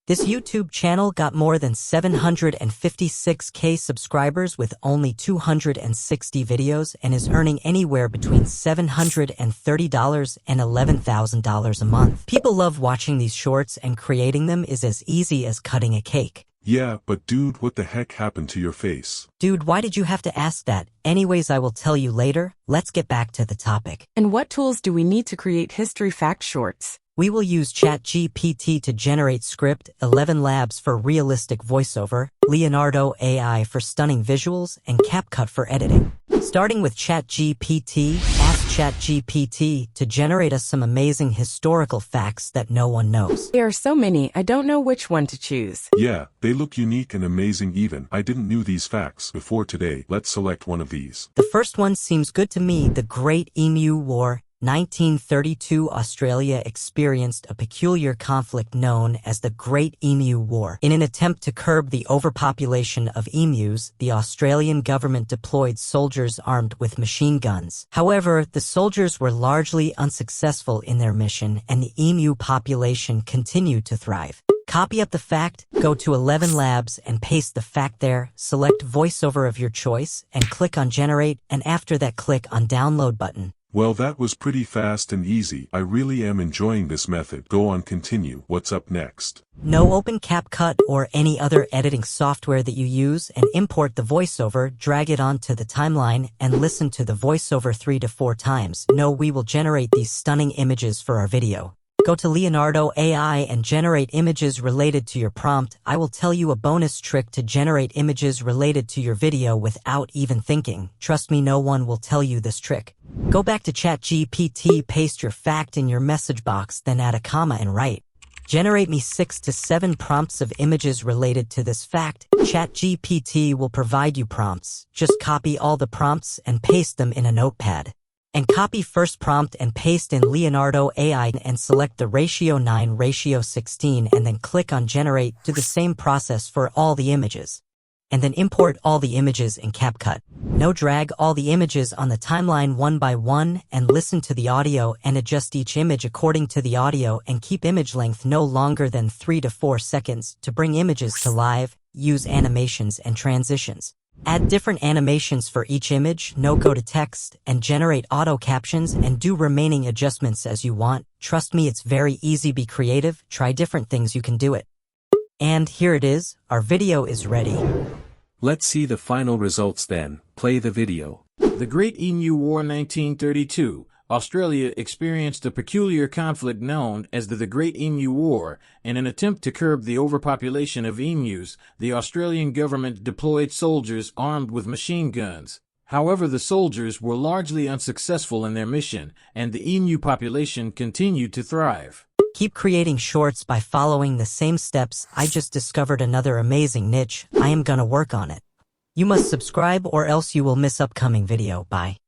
This YouTube channel got more than 756K subscribers with only 260 videos and is earning anywhere between $730 and $11,000 a month. People love watching these shorts and creating them is as easy as cutting a cake. Yeah, but dude, what the heck happened to your face? Dude, why did you have to ask that? Anyways, I will tell you later. Let's get back to the topic. And what tools do we need to create history fact shorts? We will use ChatGPT to generate script, 11 Labs for realistic voiceover, Leonardo AI for stunning visuals, and CapCut for editing. Starting with ChatGPT, ask ChatGPT to generate us some amazing historical facts that no one knows. There are so many, I don't know which one to choose. Yeah, they look unique and amazing even. I didn't knew these facts before today. Let's select one of these. The first one seems good to me. The Great Emu War. 1932 Australia experienced a peculiar conflict known as the Great Emu War. In an attempt to curb the overpopulation of emus, the Australian government deployed soldiers armed with machine guns. However, the soldiers were largely unsuccessful in their mission and the emu population continued to thrive. Copy up the fact, go to 11 Labs and paste the fact there, select voiceover of your choice, and click on Generate, and after that click on Download button. Well, that was pretty fast and easy. I really am enjoying this method. Go on, continue. What's up next? Now open CapCut or any other editing software that you use and import the voiceover, drag it onto the timeline, and listen to the voiceover 3 to 4 times. Now we will generate these stunning images for our video. Go to Leonardo AI and generate images related to your prompt. I will tell you a bonus trick to generate images related to your video without even thinking. Trust me, no one will tell you this trick. Go back to ChatGPT, paste your fact in your message box, then add a comma and write, "Generate me 6 to 7 prompts of images related to this fact." ChatGPT will provide you prompts. Just copy all the prompts and paste them in a notepad. And copy first prompt and paste in Leonardo AI and select the ratio 9, ratio 16 and then click on Generate. Do the same process for all the images. And then import all the images in CapCut. Now drag all the images on the timeline one by one and listen to the audio and adjust each image according to the audio and keep image length no longer than 3 to 4 seconds. To bring images to life, use animations and transitions. Add different animations for each image. Now go to text and generate auto captions and do remaining adjustments as you want. Trust me, it's very easy. Be creative. Try different things, you can do it. And here it is. Our video is ready. Let's see the final results then. Play the video. The Great Emu War 1932. Australia experienced a peculiar conflict known as the Great Emu War. In an attempt to curb the overpopulation of emus, the Australian government deployed soldiers armed with machine guns. However, the soldiers were largely unsuccessful in their mission, and the emu population continued to thrive. Keep creating shorts by following the same steps. I just discovered another amazing niche. I am gonna work on it. You must subscribe or else you will miss upcoming video. Bye.